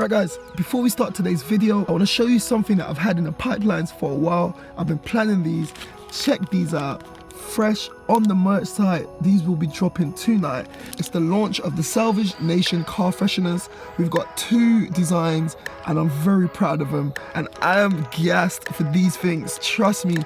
Right guys, before we start today's video, I want to show you something that I've had in the pipelines for a while. I've been planning these. Check these out. Fresh on the merch site. These will be dropping tonight. It's the launch of the Salvage Nation Car Fresheners. We've got 2 designs and I'm very proud of them. And I am gassed for these things. Trust me,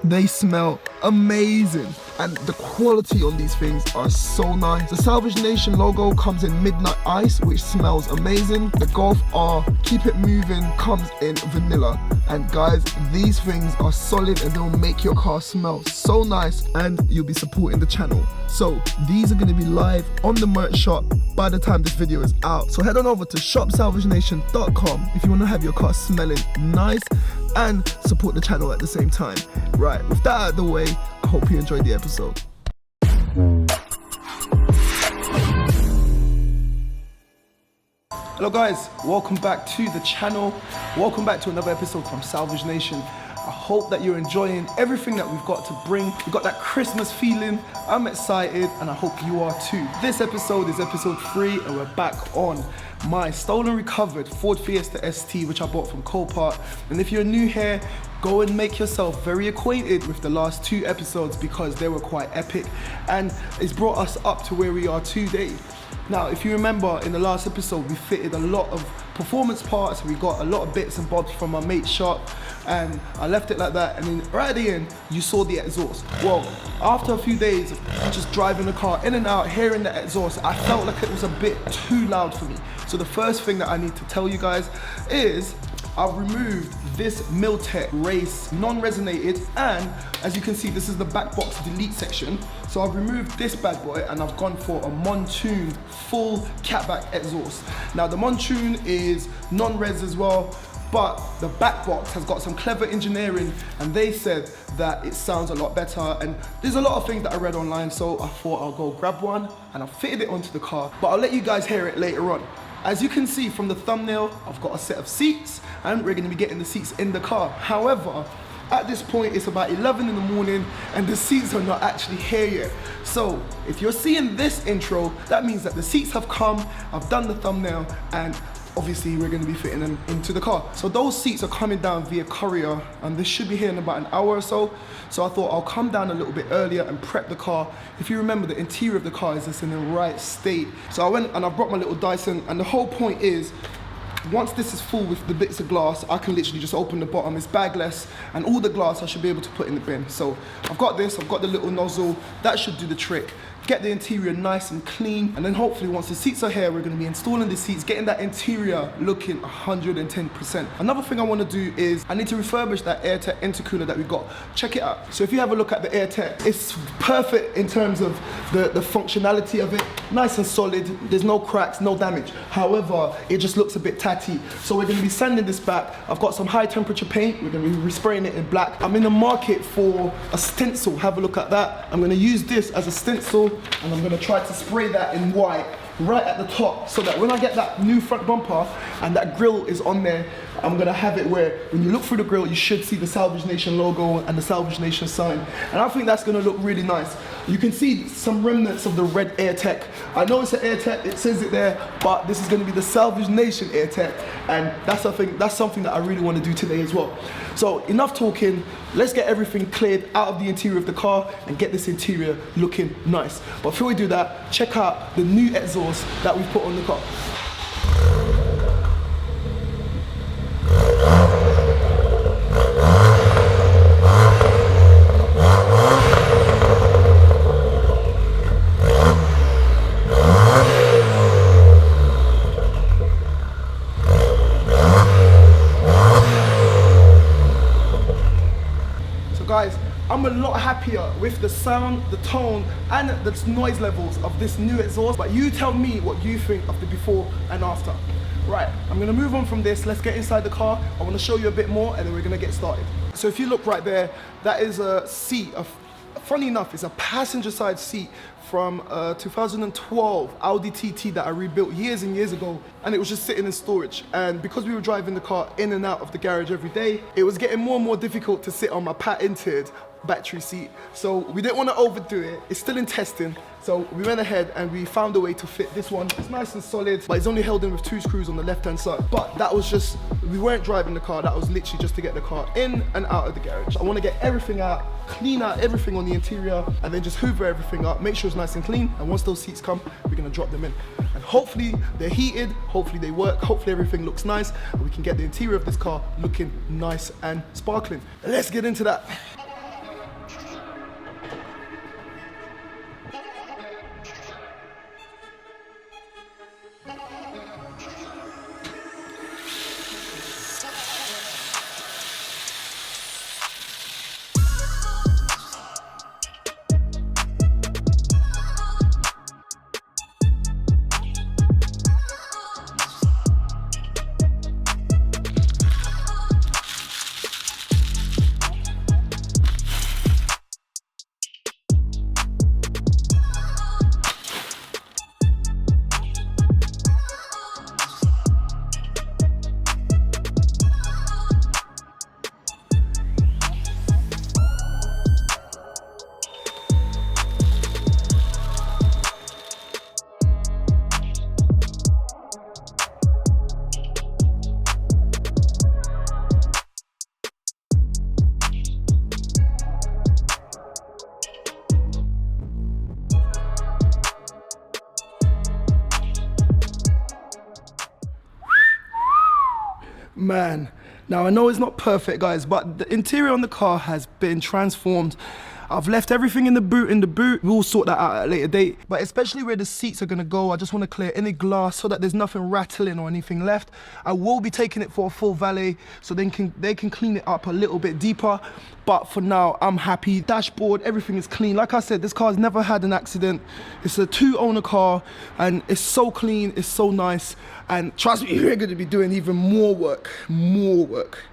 they smell amazing. And the quality on these things are so nice. The Salvage Nation logo comes in Midnight Ice, which smells amazing. The Golf R Keep It Moving comes in vanilla. And guys, these things are solid and they'll make your car smell so nice, and you'll be supporting the channel. So these are going to be live on the merch shop by the time this video is out. So head on over to shopsalvagenation.com if you want to have your car smelling nice and support the channel at the same time. Right, with that out of the way, I hope you enjoyed the episode. Hello guys, welcome back to the channel. Welcome back to another episode from Salvage Nation. I hope that you're enjoying everything that we've got to bring. We've got that Christmas feeling. I'm excited and I hope you are too. This episode is episode 3 and we're back on my stolen recovered Ford Fiesta ST, which I bought from Copart. And if you're new here, go and make yourself very acquainted with the last 2 episodes because they were quite epic and it's brought us up to where we are today. Now, if you remember in the last episode, we fitted a lot of performance parts. We got a lot of bits and bobs from my mate's shop and I left it like that. And then right at the end, you saw the exhaust. Well, after a few days of just driving the car in and out, hearing the exhaust, I felt like it was a bit too loud for me. So the first thing that I need to tell you guys is I've removed this Miltech Race non-resonated, and as you can see, this is the back box delete section. So I've removed this bad boy and I've gone for a Monsoon full catback exhaust. Now the Monsoon is non-res as well, but the back box has got some clever engineering and they said that it sounds a lot better, and there's a lot of things that I read online, so I thought I'll go grab one and I've fitted it onto the car, but I'll let you guys hear it later on. As you can see from the thumbnail, I've got a set of seats and we're going to be getting the seats in the car. However, at this point it's about 11 in the morning and the seats are not actually here yet. So if you're seeing this intro, that means that the seats have come, I've done the thumbnail, and obviously we're going to be fitting them into the car. So those seats are coming down via courier and this should be here in about an hour or so. So I thought I'll come down a little bit earlier and prep the car. If you remember, the interior of the car is just in the right state. So I went and I brought my little Dyson, and the whole point is, once this is full with the bits of glass, I can literally just open the bottom. It's bagless, and all the glass I should be able to put in the bin. So I've got this, I've got the little nozzle, that should do the trick. Get the interior nice and clean, and then hopefully once the seats are here, we're going to be installing the seats, getting that interior looking 110%. Another thing I want to do is I need to refurbish that AirTech intercooler that we got. Check it out. So if you have a look at the AirTech, it's perfect in terms of the functionality of it. Nice and solid, there's no cracks, no damage. However, it just looks a bit tatty. So we're going to be sanding this back. I've got some high temperature paint, we're going to be respraying it in black. I'm in the market for a stencil, have a look at that. I'm going to use this as a stencil, and I'm going to try to spray that in white right at the top so that when I get that new front bumper and that grille is on there, I'm going to have it where when you look through the grille you should see the Salvage Nation logo and the Salvage Nation sign, and I think that's going to look really nice. You can see some remnants of the red AirTech. I know it's an AirTech, it says it there, but this is going to be the Salvage Nation AirTech, and that's something that I really want to do today as well. So enough talking, let's get everything cleared out of the interior of the car and get this interior looking nice. But before we do that, check out the new exhaust that we put on the car. Guys, I'm a lot happier with the sound, the tone, and the noise levels of this new exhaust, but you tell me what you think of the before and after. Right, I'm gonna move on from this, let's get inside the car. I wanna show you a bit more and then we're gonna get started. So if you look right there, that is a seat, funny enough, it's a passenger side seat from 2012 Audi TT that I rebuilt years and years ago, and it was just sitting in storage. And because we were driving the car in and out of the garage every day, it was getting more and more difficult to sit on my patented battery seat. So we didn't want to overdo it. It's still in testing. So we went ahead and we found a way to fit this one. It's nice and solid, but it's only held in with 2 screws on the left-hand side. But that was just, we weren't driving the car. That was literally just to get the car in and out of the garage. I want to get everything out, clean out everything on the interior, and then just hoover everything up, make sure it's nice and clean. And once those seats come, we're going to drop them in. And hopefully they're heated, hopefully they work, hopefully everything looks nice, and we can get the interior of this car looking nice and sparkling. Let's get into that. Man, now I know it's not perfect, guys, but the interior on the car has been transformed. I've left everything in the boot. We'll sort that out at a later date. But especially where the seats are gonna go, I just wanna clear any glass so that there's nothing rattling or anything left. I will be taking it for a full valet so they can clean it up a little bit deeper. But for now, I'm happy. Dashboard, everything is clean. Like I said, this car's never had an accident. It's a 2-owner car and it's so clean, it's so nice. And trust me, we're gonna be doing even more work.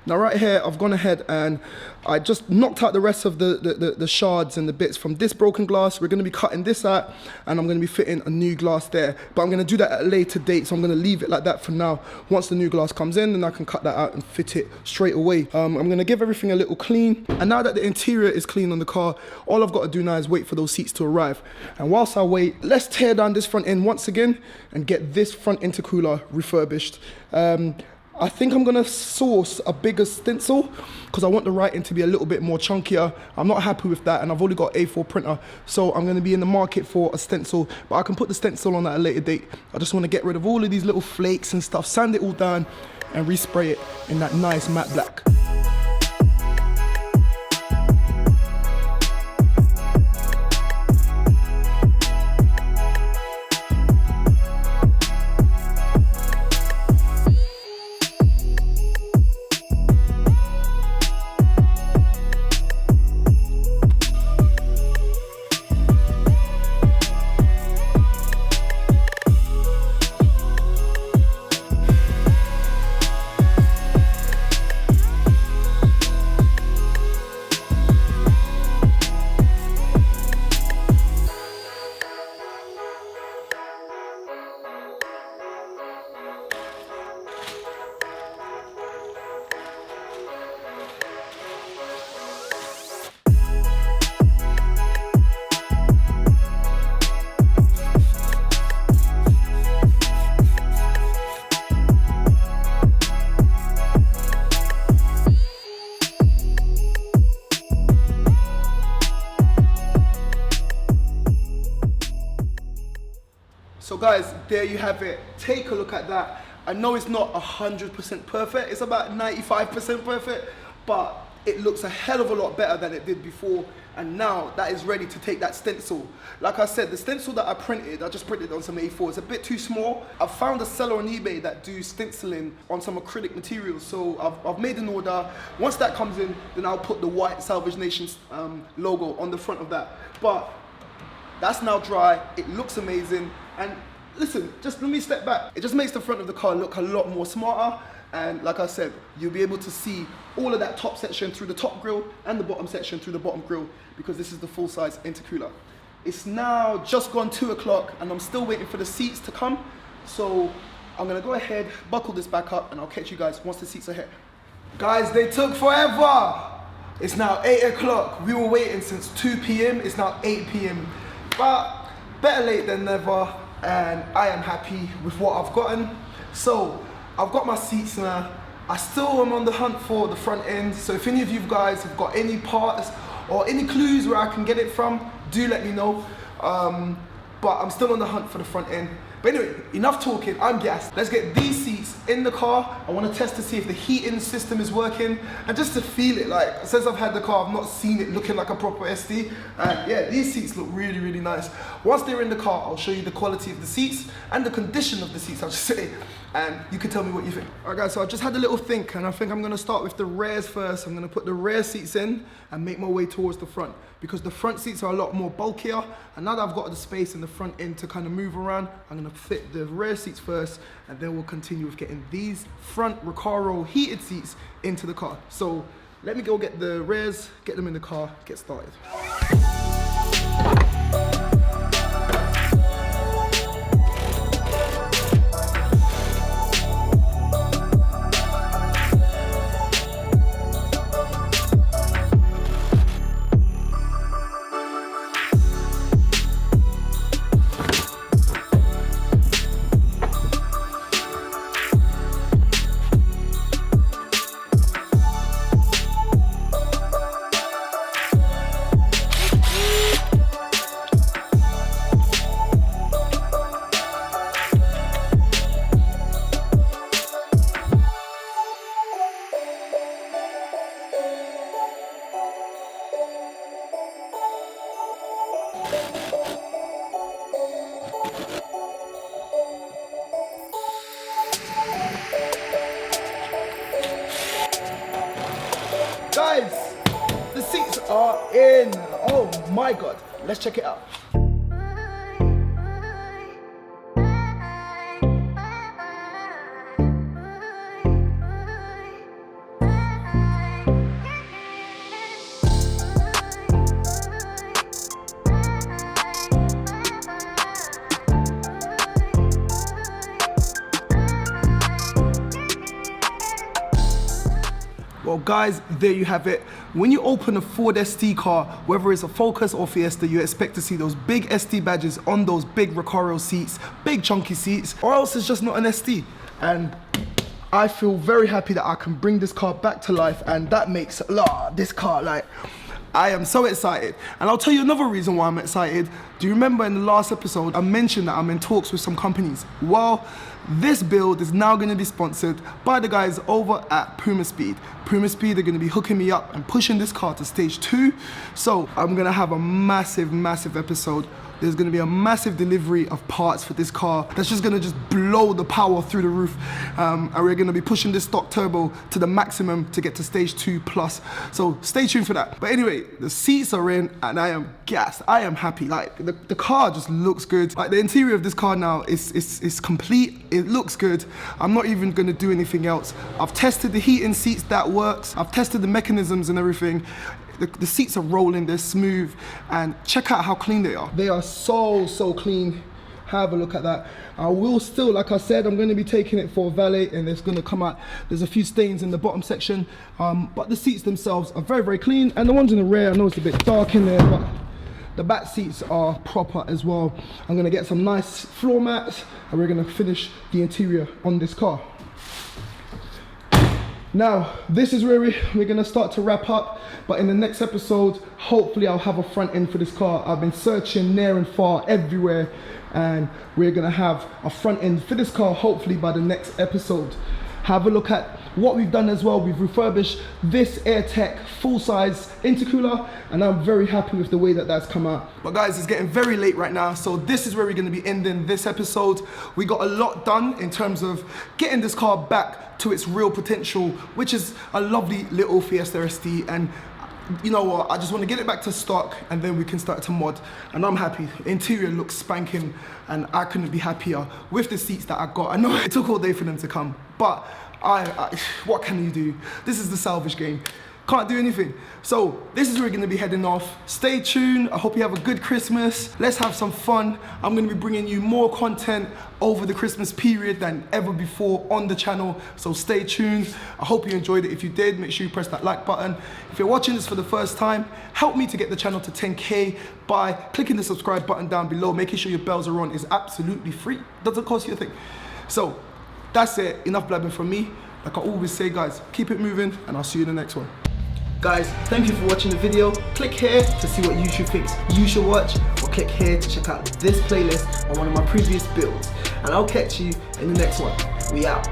Now right here, I've gone ahead and I just knocked out the rest of the shards and the bits from this broken glass. We're gonna be cutting this out and I'm gonna be fitting a new glass there. But I'm gonna do that at a later date, so I'm gonna leave it like that for now. Once the new glass comes in, then I can cut that out and fit it straight away. I'm gonna give everything a little clean. And now that the interior is clean on the car, all I've got to do now is wait for those seats to arrive. And whilst I wait, let's tear down this front end once again and get this front intercooler refurbished. I think I'm gonna source a bigger stencil because I want the writing to be a little bit more chunkier. I'm not happy with that and I've only got A4 printer, so I'm gonna be in the market for a stencil, but I can put the stencil on at a later date. I just wanna get rid of all of these little flakes and stuff, sand it all down and respray it in that nice matte black. So guys, there you have it. Take a look at that. I know it's not 100% perfect. It's about 95% perfect, but it looks a hell of a lot better than it did before. And now that is ready to take that stencil. Like I said, the stencil that I just printed on some A4. It's a bit too small. I've found a seller on eBay that do stenciling on some acrylic materials. So I've made an order. Once that comes in, then I'll put the white Salvage Nation logo on the front of that. But that's now dry. It looks amazing. And listen, just let me step back. It just makes the front of the car look a lot more smarter. And like I said, you'll be able to see all of that top section through the top grille and the bottom section through the bottom grille, because this is the full-size intercooler. It's now just gone 2 o'clock and I'm still waiting for the seats to come. So I'm gonna go ahead, buckle this back up, and I'll catch you guys once the seats are here. Guys, they took forever. It's now 8 o'clock. We were waiting since 2 p.m. It's now 8 p.m. But better late than never, and I am happy with what I've gotten. So I've got my seats now. I still am on the hunt for the front end. So if any of you guys have got any parts or any clues where I can get it from, do let me know. But I'm still on the hunt for the front end. But anyway, enough talking, I'm gassed. Let's get these seats in the car. I want to test to see if the heating system is working and just to feel it. Like, since I've had the car, I've not seen it looking like a proper ST. And yeah, these seats look really, really nice. Once they're in the car, I'll show you the quality of the seats and the condition of the seats, I'll just say. And you can tell me what you think. All right guys, so I just had a little think, and I think I'm gonna start with the rears first. I'm gonna put the rear seats in and make my way towards the front, because the front seats are a lot more bulkier. And now that I've got the space in the front end to kind of move around, I'm gonna fit the rear seats first, and then we'll continue with getting these front Recaro heated seats into the car. So let me go get the rears, get them in the car, get started. Guys, the seats are in. Oh my God, let's check it out. Well guys, there you have it. When you open a Ford ST car, whether it's a Focus or Fiesta, you expect to see those big ST badges on those big Recaro seats, big chunky seats, or else it's just not an ST. And I feel very happy that I can bring this car back to life, and that makes this car, like, I am so excited. And I'll tell you another reason why I'm excited. Do you remember in the last episode, I mentioned that I'm in talks with some companies? Well, this build is now going to be sponsored by the guys over at Puma Speed. Puma Speed are going to be hooking me up and pushing this car to stage 2. So I'm going to have a massive, massive episode. There's going to be a massive delivery of parts for this car that's just going to just blow the power through the roof. And we're going to be pushing this stock turbo to the maximum to get to stage 2 plus. So stay tuned for that. But anyway, the seats are in and I am gassed. I am happy. Like the car just looks good. Like the interior of this car now is complete. It looks good. I'm not even going to do anything else. I've tested the heating seats, that works. I've tested the mechanisms and everything. The seats are rolling, they're smooth, and check out how clean they are. They are so, so clean. Have a look at that. I will still, like I said, I'm going to be taking it for a valet, and it's going to come out. There's a few stains in the bottom section, but the seats themselves are very, very clean. And the ones in the rear, I know it's a bit dark in there, but the back seats are proper as well. I'm going to get some nice floor mats, and we're going to finish the interior on this car. Now, this is where we're gonna start to wrap up, but in the next episode, hopefully I'll have a front end for this car. I've been searching near and far everywhere, and we're gonna have a front end for this car, hopefully by the next episode. Have a look at what we've done as well. We've refurbished this AirTech full-size intercooler, and I'm very happy with the way that that's come out. But guys, it's getting very late right now, so this is where we're gonna be ending this episode. We got a lot done in terms of getting this car back to its real potential, which is a lovely little Fiesta ST, and you know what, I just want to get it back to stock and then we can start to mod, and I'm happy. The interior looks spanking and I couldn't be happier with the seats that I got. I know it took all day for them to come, but what can you do? This is the salvage game. can't do anything. So this is where we're gonna be heading off. Stay tuned. I hope you have a good Christmas. Let's have some fun. I'm gonna be bringing you more content over the Christmas period than ever before on the channel. So stay tuned. I hope you enjoyed it. If you did, make sure you press that like button. If you're watching this for the first time, help me to get the channel to 10K by clicking the subscribe button down below. Making sure your bells are on is absolutely free. Doesn't cost you a thing. So that's it. Enough blabbing from me. Like I always say, guys, keep it moving, and I'll see you in the next one. Guys, thank you for watching the video. Click here to see what YouTube thinks you should watch, or click here to check out this playlist on one of my previous builds. And I'll catch you in the next one. We out.